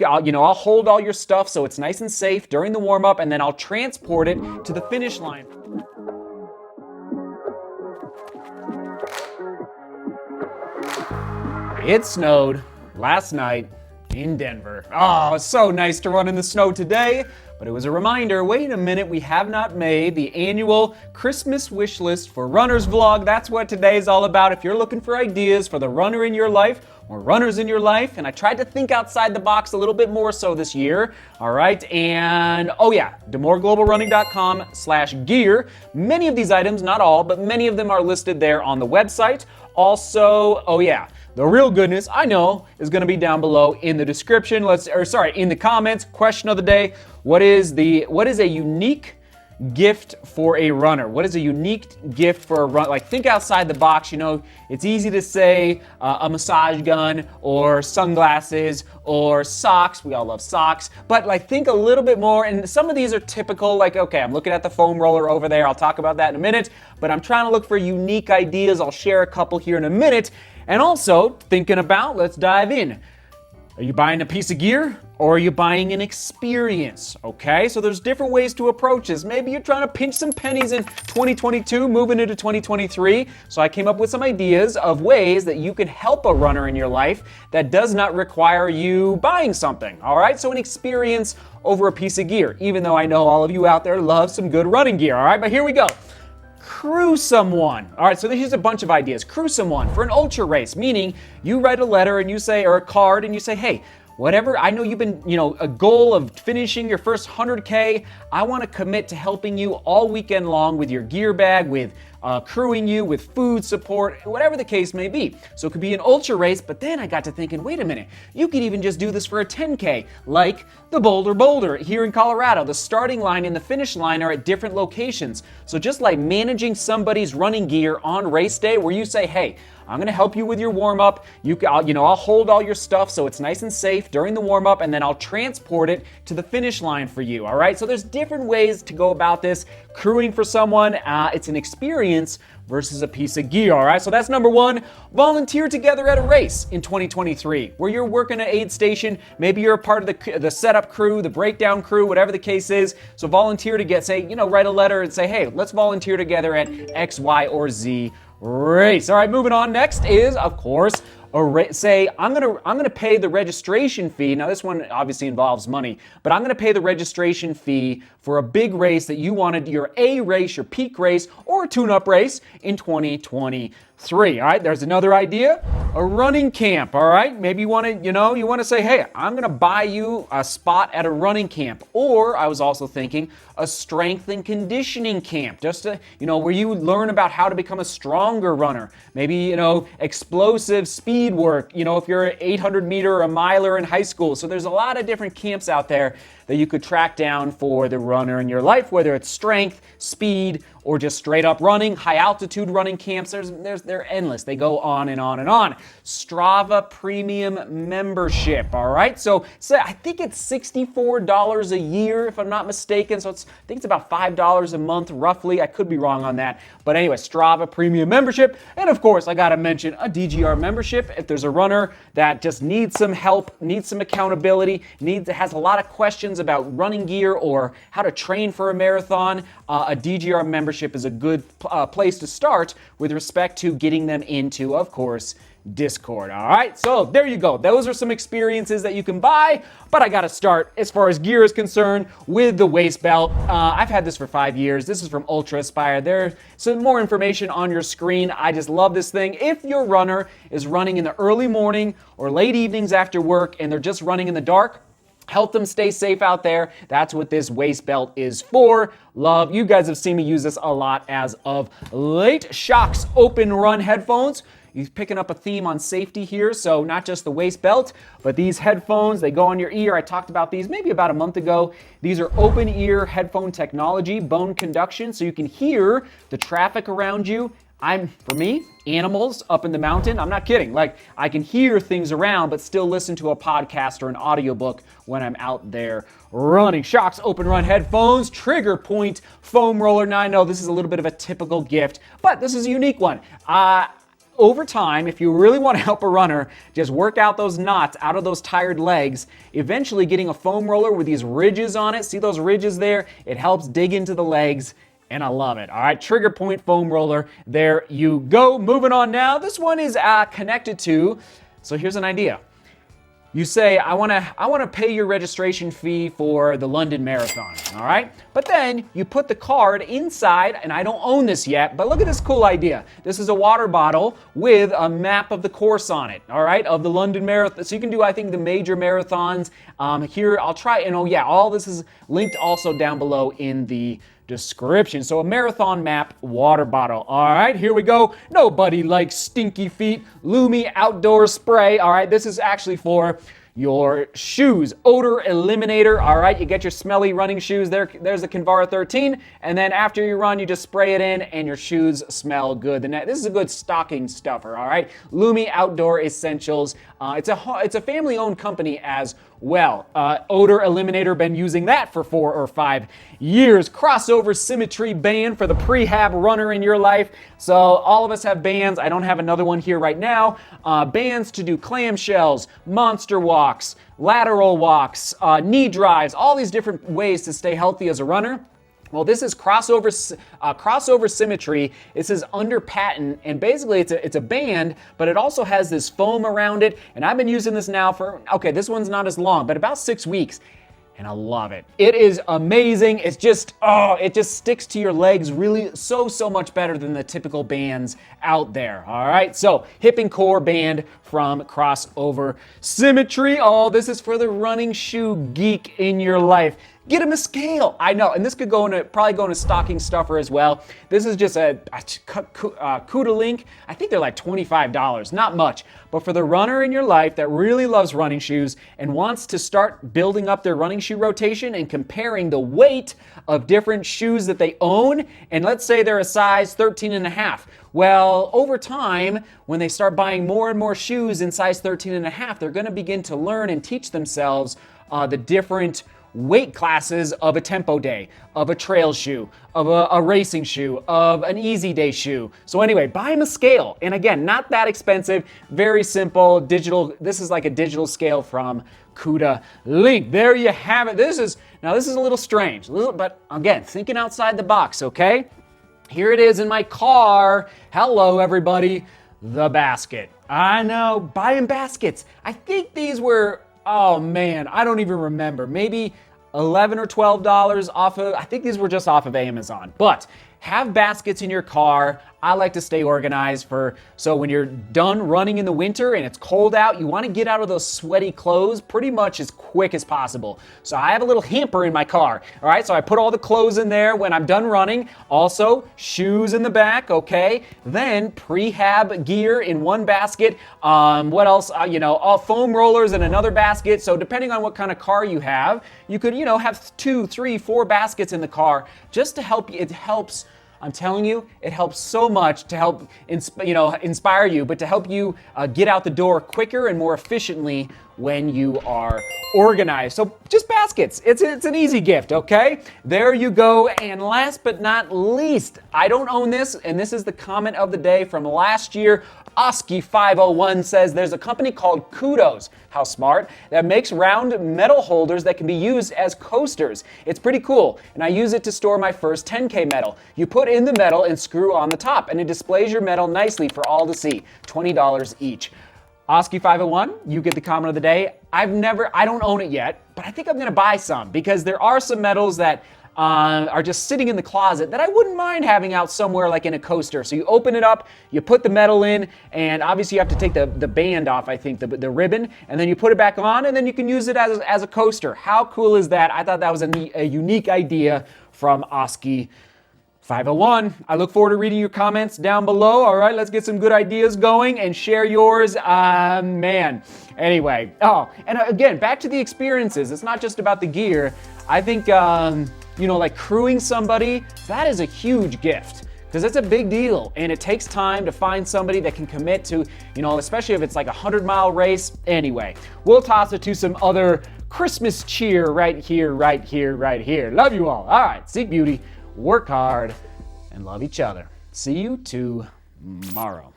I'll hold all your stuff so it's nice and safe during the warm-up, and then I'll transport it to the finish line. It snowed last night in Denver. Oh, it's so nice to run in the snow today, but it was a reminder, wait a minute, we have not made the annual Christmas wish list for runners vlog. That's what today is all about. If you're looking for ideas for the runner in your life or runners in your life, and I tried to think outside the box a little bit more so this year, all right? And oh yeah, DeMoorGlobalRunning.com/gear. Many of these items, not all, but many of them are listed there on the website. Also, oh yeah, the real goodness, I know, is going to be down below in the description. In the comments. Question of the day: what is a unique gift for a runner? What is a unique gift for a run? Like, think outside the box. It's easy to say a massage gun or sunglasses or socks. We all love socks, but think a little bit more. And some of these are typical. Okay, I'm looking at the foam roller over there. I'll talk about that in a minute. But I'm trying to look for unique ideas. I'll share a couple here in a minute. And also thinking about, let's dive in. Are you buying a piece of gear or are you buying an experience? Okay, so there's different ways to approach this. Maybe you're trying to pinch some pennies in 2022, moving into 2023. So I came up with some ideas of ways that you can help a runner in your life that does not require you buying something. All right, so an experience over a piece of gear, even though I know all of you out there love some good running gear. All right, but here we go. Crew someone. All right, so here's a bunch of ideas. Crew someone for an ultra race, meaning you write a letter and you say, or a card, and you say, hey, whatever, I know you've been, a goal of finishing your first 100K. I want to commit to helping you all weekend long with your gear bag, with crewing you, with food support, whatever the case may be. So it could be an ultra race, but then I got to thinking, wait a minute, you could even just do this for a 10K, like the Boulder here in Colorado. The starting line and the finish line are at different locations. So just like managing somebody's running gear on race day, where you say, hey, I'm going to help you with your warm-up. I'll hold all your stuff so it's nice and safe during the warm-up, and then I'll transport it to the finish line for you, all right? So there's different ways to go about this. Crewing for someone, it's an experience versus a piece of gear, all right? So that's number one. Volunteer together at a race in 2023 where you're working an aid station. Maybe you're a part of the setup crew, the breakdown crew, whatever the case is. So volunteer to write a letter and say, hey, let's volunteer together at X, Y, or Z race. All right, moving on. Next is, of course, say I'm gonna pay the registration fee. Now this one obviously involves money, but I'm gonna pay the registration fee for a big race that you wanted, your A race, your peak race, or a tune-up race in 2023. All right, there's another idea, a running camp. All right, maybe you want to say, hey, I'm gonna buy you a spot at a running camp, or I was also thinking a strength and conditioning camp, just to where you learn about how to become a stronger runner. Maybe explosive speed work. If you're an 800 meter or a miler in high school. So there's a lot of different camps out there that you could track down for the runner in your life, whether it's strength, speed, or just straight up running. High altitude running camps, they're endless. They go on and on and on. Strava premium membership, all right? So I think it's $64 a year, if I'm not mistaken. So I think it's about $5 a month, roughly. I could be wrong on that. But anyway, Strava premium membership. And of course, I gotta mention a DGR membership. If there's a runner that just needs some help, needs some accountability, has a lot of questions about running gear or how to train for a marathon, a DGR membership is a good place to start with respect to getting them into, of course, Discord. All right, so there you go. Those are some experiences that you can buy, but I got to start, as far as gear is concerned, with the waist belt. I've had this for 5 years. This is from Ultra Aspire. There's some more information on your screen. I just love this thing. If your runner is running in the early morning or late evenings after work and they're just running in the dark, help them stay safe out there. That's what this waist belt is for. Love. You guys have seen me use this a lot as of late. Shocks Open Run headphones. You're picking up a theme on safety here, so not just the waist belt, but these headphones, they go on your ear. I talked about these maybe about a month ago. These are open ear headphone technology, bone conduction, so you can hear the traffic around you. For me, animals up in the mountain, I'm not kidding. I can hear things around, but still listen to a podcast or an audiobook when I'm out there running. Shocks Open Run headphones, Trigger Point foam roller. Now I know this is a little bit of a typical gift, but this is a unique one. over time, if you really want to help a runner, just work out those knots out of those tired legs, eventually getting a foam roller with these ridges on it. See those ridges there? It helps dig into the legs, and I love it. All right, trigger point foam roller. There you go. Moving on now. This one is connected to, so here's an idea. You say, I want to pay your registration fee for the London Marathon, all right? But then you put the card inside, and I don't own this yet, but look at this cool idea. This is a water bottle with a map of the course on it, all right, of the London Marathon. So you can do, I think, the major marathons. Here, I'll try, and oh yeah, all this is linked also down below in the description. So a marathon map water bottle. All right, here we go. Nobody likes stinky feet. Lumi outdoor spray. All right, this is actually for your shoes. Odor eliminator. All right, you get your smelly running shoes. There's a Kinvara 13, and then after you run, you just spray it in, and your shoes smell good. This is a good stocking stuffer. All right, Lumi Outdoor Essentials. It's a family-owned company as well. Odor eliminator. Been using that for 4 or 5 years. Crossover symmetry band for the prehab runner in your life. So all of us have bands. I don't have another one here right now. Bands to do clamshells, monster walks, lateral walks, knee drives, all these different ways to stay healthy as a runner. Well, this is crossover symmetry. This is under patent, and basically it's a band, but it also has this foam around it. And I've been using this now for, okay, this one's not as long, but about 6 weeks. And I love it. It is amazing. It's just, it just sticks to your legs really so much better than the typical bands out there. All right, so hip and core band from Crossover Symmetry. Oh, this is for the running shoe geek in your life. Get him a scale. I know, and this could probably go in a stocking stuffer as well. This is just a CUDA link. I think they're like $25, not much. But for the runner in your life that really loves running shoes and wants to start building up their running shoe rotation and comparing the weight of different shoes that they own, and let's say they're a size 13 and a half. Well, over time, when they start buying more and more shoes in size 13 and a half, they're gonna begin to learn and teach themselves the different weight classes of a tempo day, of a trail shoe, of a racing shoe, of an easy day shoe. So anyway, buy them a scale. And again, not that expensive, very simple, digital. This is like a digital scale from CUDA Link. There you have it. This is a little strange, but again, thinking outside the box, okay? Here it is in my car. Hello, everybody. The basket. I know, buying baskets. I think these were, oh man, I don't even remember. Maybe $11 or $12 off of, I think these were just off of Amazon. But have baskets in your car. I like to stay organized so when you're done running in the winter and it's cold out, you want to get out of those sweaty clothes pretty much as quick as possible. So I have a little hamper in my car. All right, so I put all the clothes in there when I'm done running. Also, shoes in the back, okay? Then prehab gear in one basket. What else? All foam rollers in another basket. So depending on what kind of car you have, you could, have 2, 3, 4 baskets in the car just to help you. It helps. I'm telling you, it helps so much to help inspire you, but to help you get out the door quicker and more efficiently when you are organized. So just baskets. It's an easy gift, okay? There you go. And last but not least, I don't own this, and this is the comment of the day from last year. Oski501 says there's a company called Kudos, how smart, that makes round metal holders that can be used as coasters. It's pretty cool, and I use it to store my first 10K medal. You put in the metal and screw on the top, and it displays your medal nicely for all to see. $20 each. Oski501, you get the comment of the day. I don't own it yet, but I think I'm gonna buy some because there are some medals that are just sitting in the closet that I wouldn't mind having out somewhere like in a coaster. So you open it up, you put the metal in, and obviously you have to take the band off, I think, the ribbon, and then you put it back on, and then you can use it as a coaster. How cool is that? I thought that was a unique idea from Oski501. I look forward to reading your comments down below. All right, let's get some good ideas going and share yours. Man. Anyway, and again, back to the experiences. It's not just about the gear. I think, like crewing somebody, that is a huge gift because it's a big deal and it takes time to find somebody that can commit to, especially if it's like a 100-mile race. Anyway, we'll toss it to some other Christmas cheer right here. Love you all. All right, seek beauty, work hard, and love each other. See you tomorrow.